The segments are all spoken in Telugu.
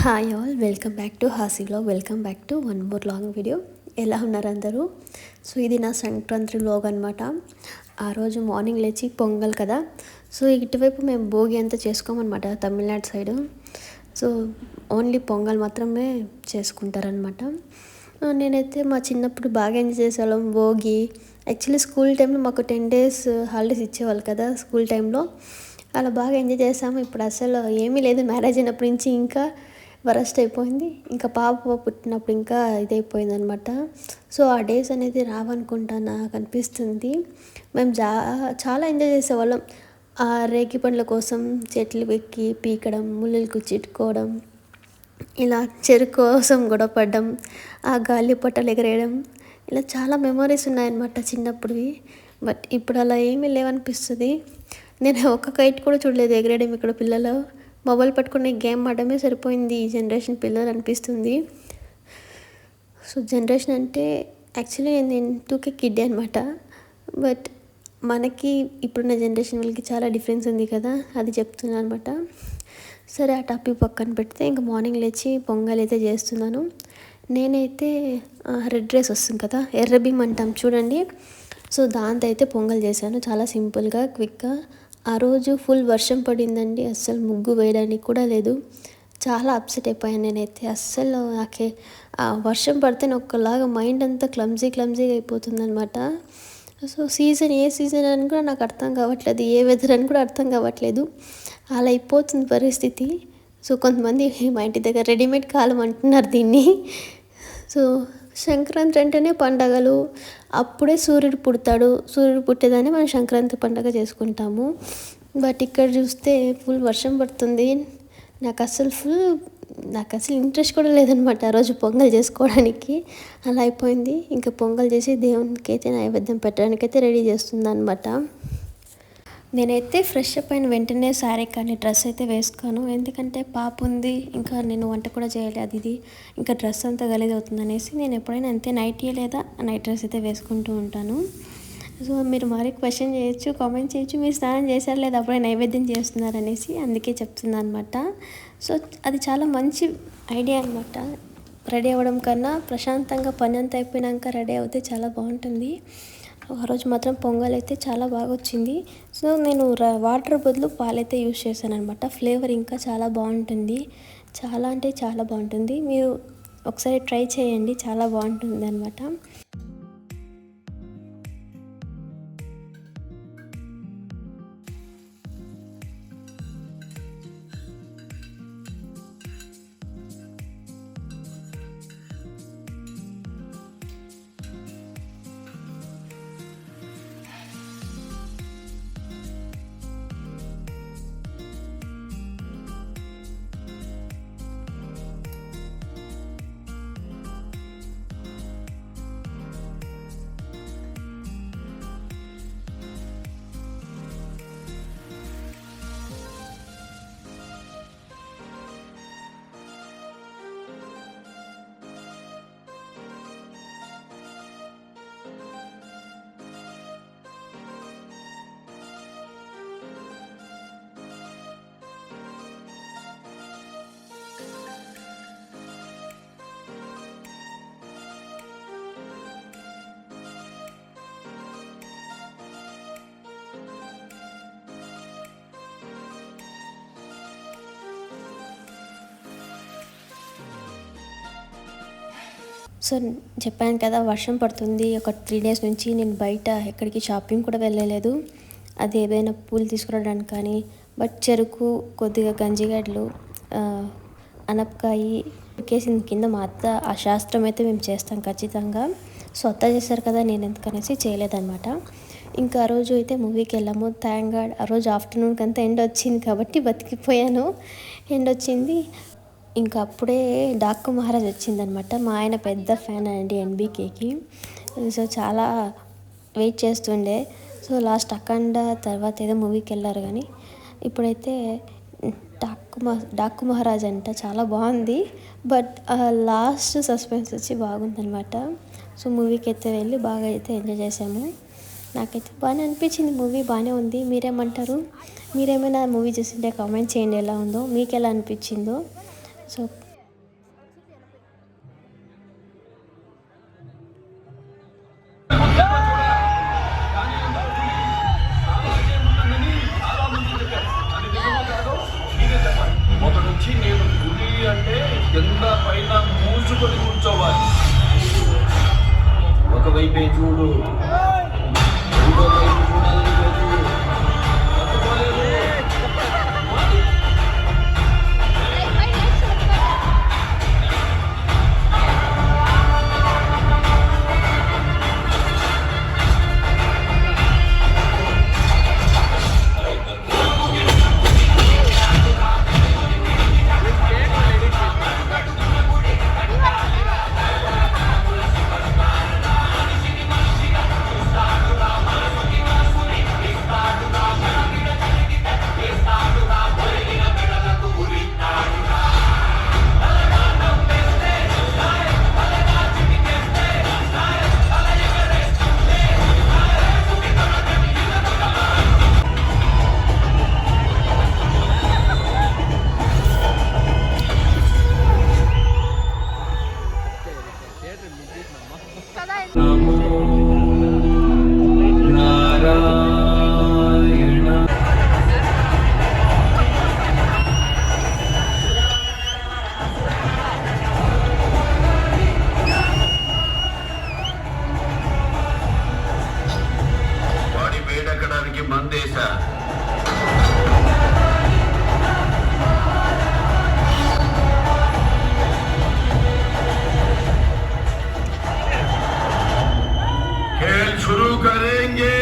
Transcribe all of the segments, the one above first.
Hi all, welcome back to Hasi vlog. Welcome back to one more long video. ఎలా ఉన్నారు అందరూ? సో ఇది నా సంక్రాంతి వ్లాగ్ అనమాట. ఆ రోజు మార్నింగ్ లేచి పొంగల్ కదా, సో ఇటువైపు మేము భోగి అంతా చేసుకోమన్నమాట Tamil Nadu side. So only pongal మాత్రమే చేసుకుంటారనమాట. నేనైతే మా చిన్నప్పుడు బాగా ఎంజాయ్ చేసేవాళ్ళం భోగి. యాక్చువల్లీ స్కూల్ టైంలో మాకు 10 days హాలిడేస్ ఇచ్చేవాళ్ళు కదా స్కూల్ టైంలో. అలా బాగా ఎంజాయ్ చేసాము. ఇప్పుడు అసలు ఏమీ లేదు, మ్యారేజ్ అయినప్పటి నుంచి ఇంకా వరస్ట్ అయిపోయింది. ఇంకా పాప పుట్టినప్పుడు ఇంకా ఇదైపోయింది అనమాట. సో ఆ డేస్ అనేది రావనుకుంటా నాకు అనిపిస్తుంది. మేము చాలా ఎంజాయ్ చేసేవాళ్ళం. ఆ రేగి పండ్ల కోసం చెట్లు ఎక్కి పీకడం, ముళ్ళులు కుచ్చుకోవడం, ఇలా చెరుకు కోసం గొడవపడ్డం, ఆ గాలి పట్టలు ఎగరేయడం, ఇలా చాలా మెమరీస్ ఉన్నాయన్నమాట చిన్నప్పుడువి. బట్ ఇప్పుడు అలా ఏమీ లేవనిపిస్తుంది. నేను ఒక్క కైట్ కూడా చూడలేదు ఎగరేయడం. ఇక్కడ పిల్లలు మొబైల్ పట్టుకునే గేమ్ ఆడమే సరిపోయింది ఈ జనరేషన్ పిల్లలు అనిపిస్తుంది. సో జనరేషన్ అంటే యాక్చువల్లీ నేను 2K కిడ్డే అనమాట. బట్ మనకి ఇప్పుడున్న జనరేషన్ వాళ్ళకి చాలా డిఫరెన్స్ ఉంది కదా, అది చెప్తున్నాను అనమాట. సరే, ఆ టాపిక్ పక్కన పెడితే ఇంకా మార్నింగ్ లేచి పొంగల్ అయితే చేస్తున్నాను. నేనైతే రెడ్ రైస్ వస్తుంది కదా, ఎర్ర బియ్యం అంటాం చూడండి. సో దాంతో అయితే పొంగల్ చేశాను, చాలా సింపుల్గా క్విక్గా. ఆ రోజు ఫుల్ వర్షం పడిందండి, అస్సలు ముగ్గు వేయడానికి కూడా లేదు. చాలా అప్సెట్ అయిపోయాను నేనైతే. అస్సలు నాకే ఆ వర్షం పడితే ఒకలాగా మైండ్ అంతా క్లమ్జీగా అయిపోతుంది అనమాట. సో ఏ సీజన్ అని కూడా నాకు అర్థం కావట్లేదు, ఏ వెదర్ అని కూడా అర్థం కావట్లేదు. అలా అయిపోతుంది పరిస్థితి. సో కొంతమంది మా ఇంటి దగ్గర రెడీమేడ్ కాలం అంటున్నారు దీన్ని. సో సంక్రాంతి అంటేనే పండగలు, అప్పుడే సూర్యుడు పుడతాడు, సూర్యుడు పుట్టేదాన్ని మనం సంక్రాంతి పండగ చేసుకుంటాము. బట్ ఇక్కడ చూస్తే ఫుల్ వర్షం పడుతుంది. నాకు అసలు ఇంట్రెస్ట్ కూడా లేదనమాట ఆ రోజు పొంగల్ చేసుకోవడానికి. అలా అయిపోయింది. ఇంకా పొంగల్ చేసి దేవునికి అయితే నైవేద్యం పెట్టడానికైతే రెడీ చేస్తుంది అనమాట. నేనైతే ఫ్రెష్ అప్ అయిన వెంటనే శారీ కానీ డ్రెస్ అయితే వేసుకోను, ఎందుకంటే పాప ఉంది, ఇంకా నేను వంట కూడా చేయలేదు. ఇది ఇంకా డ్రెస్ అంతా గలీజ్ అవుతుంది అనేసి నేను ఎప్పుడైనా అంతే నైటీ లేదా నైట్ డ్రెస్ అయితే వేసుకుంటూ ఉంటాను. సో మీరు మరీ క్వశ్చన్ చేయొచ్చు, కామెంట్ చేయొచ్చు, మీరు స్నానం చేశారు లేదా అప్పుడే నైవేద్యం చేస్తున్నారు అనేసి, అందుకే చెప్తున్నాను అనమాట. సో అది చాలా మంచి ఐడియా అనమాట. రెడీ అవ్వడం కన్నా ప్రశాంతంగా పని అంతా అయిపోయినాక రెడీ అవుతే చాలా బాగుంటుంది. ఆ రోజు మాత్రం పొంగల్ అయితే చాలా బాగా వచ్చింది. సో నేను వాటర్ బదులు పాలైతే యూస్ చేశాను అనమాట. ఫ్లేవర్ ఇంకా చాలా బాగుంటుంది, చాలా అంటే చాలా బాగుంటుంది. మీరు ఒకసారి ట్రై చేయండి, చాలా బాగుంటుంది అనమాట. సో చెప్పాను కదా వర్షం పడుతుంది, ఒక 3 days నుంచి నేను బయట ఎక్కడికి షాపింగ్ కూడా వెళ్ళలేదు. అది ఏదైనా పూలు తీసుకురావడానికి కానీ, బట్ చెరుకు, కొద్దిగా గంజిగడ్డలు, అనపకాయ ఉడికేసింది కింద. మా అత్త ఆ శాస్త్రం అయితే మేము చేస్తాం ఖచ్చితంగా. సో అత్త చేశారు కదా, నేను ఎందుకనేసి చేయలేదన్నమాట. ఇంకా ఆ రోజు అయితే మూవీకి వెళ్ళాము. థ్యాంక్ గాడ్ ఆ రోజు ఆఫ్టర్నూన్కి అంతా ఎండ వచ్చింది కాబట్టి బతికిపోయాను. ఎండ వచ్చింది. ఇంకా అప్పుడే డాకు మహారాజ్ వచ్చిందనమాట. మా ఆయన పెద్ద ఫ్యాన్ అండి ఎన్బీకేకి. సో చాలా వెయిట్ చేస్తుండే. సో లాస్ట్ అఖండ తర్వాత ఏదో మూవీకి వెళ్ళారు, కానీ ఇప్పుడైతే డాకు మహారాజ్ అంట, చాలా బాగుంది. బట్ లాస్ట్ సస్పెన్స్ వచ్చి బాగుందనమాట. సో మూవీకి అయితే వెళ్ళి బాగా అయితే ఎంజాయ్ చేసాము. నాకైతే బాగానే అనిపించింది, మూవీ బాగానే ఉంది. మీరేమంటారు? మీరేమైనా మూవీ చూసింటే కామెంట్ చేయండి ఎలా ఉందో, మీకు ఎలా అనిపించిందో. సో అంటే కింద పైన మూసుకొని కూర్చోవాలి. ఒకవైపే చూడు, ఇంకో వైపు చూడాలని లేదు. తట్టుకోలేదు. వాడి వేడెక్కడానికి మందేశా. खेल शुरू करेंगे.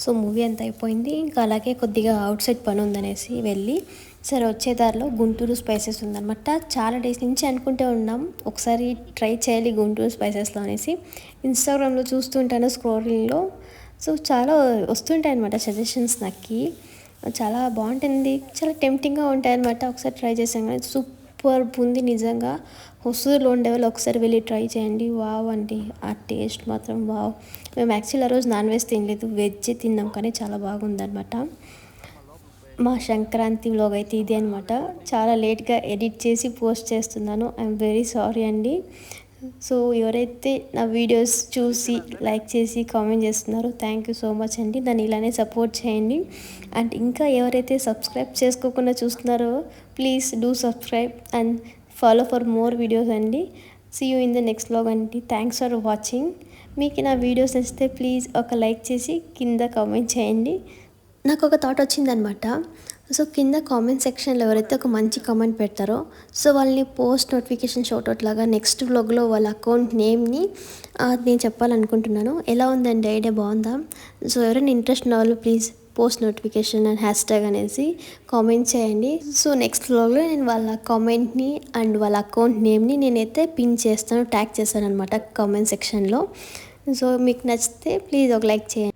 సో మూవీ అంతా అయిపోయింది. ఇంకా అలాగే కొద్దిగా అవుట్ సైడ్ పని ఉందనేసి వెళ్ళి, సరే వచ్చే దారిలో గుంటూరు స్పైసెస్ ఉందన్నమాట. చాలా డేస్ నుంచి అనుకుంటూ ఉన్నాం ఒకసారి ట్రై చేయాలి గుంటూరు స్పైసెస్లో అనేసి. ఇన్స్టాగ్రామ్లో చూస్తుంటాను స్క్రోలింగ్లో. సో చాలా వస్తుంటాయి అనమాట సజెషన్స్ నాకు. చాలా బాగుంటుంది, చాలా టెంప్టింగ్గా ఉంటాయి అనమాట. ఒకసారి ట్రై చేసాం కానీ సూపర్ ఉంది నిజంగా. హొసూరులో ఉండే వాళ్ళు ఒకసారి వెళ్ళి ట్రై చేయండి. వావ్ అండి, ఆ టేస్ట్ మాత్రం వావ్. మేము యాక్చువల్లీ ఆ రోజు నాన్ వెజ్ తినలేదు, వెజ్ తిన్నాం కానీ చాలా బాగుందన్నమాట. మా సంక్రాంతి వ్లాగ్ అయితే ఇది అనమాట. చాలా లేట్గా ఎడిట్ చేసి పోస్ట్ చేస్తున్నాను, ఐఎమ్ వెరీ సారీ అండి. సో ఎవరైతే నా వీడియోస్ చూసి లైక్ చేసి కామెంట్ చేస్తున్నారో థ్యాంక్ యూ సో మచ్ అండి. దాన్ని ఇలానే సపోర్ట్ చేయండి. అండ్ ఇంకా ఎవరైతే సబ్స్క్రైబ్ చేసుకోకుండా చూస్తున్నారో please do subscribe and follow for more videos అండి. See you in the next vlog అండి. Thanks for watching. మీకు నా వీడియోస్ నచ్చితే ప్లీజ్ ఒక లైక్ చేసి కింద కామెంట్ చేయండి. నాకు ఒక థాట్ వచ్చిందనమాట. సో కింద కామెంట్ సెక్షన్లో ఎవరైతే ఒక మంచి కామెంట్ పెడతారో సో వాళ్ళని పోస్ట్ నోటిఫికేషన్ షౌట్అవుట్ లాగా నెక్స్ట్ వ్లాగ్లో వాళ్ళ అకౌంట్ నేమ్ని నేను చెప్పాలనుకుంటున్నాను. ఎలా ఉందండి, ఐడియా బాగుందా? సో ఎవరైనా ఇంట్రెస్ట్ ఉన్న వాళ్ళు please post notification and hashtag అనేసి కామెంట్ చేయండి. సో నెక్స్ట్ వ్లాగ్లో నేను వాళ్ళ కామెంట్ని అండ్ వాళ్ళ అకౌంట్ నేమ్ని నేనైతే పిన్ చేస్తాను, ట్యాగ్ చేస్తాను అనమాట కామెంట్ సెక్షన్లో. సో మీకు నచ్చితే ప్లీజ్ ఒక లైక్ చేయండి.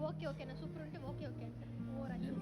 ఓకే ఓకేనా సూపర్ ఉంటే ఓకే ఓకే అంటే ఓ రకం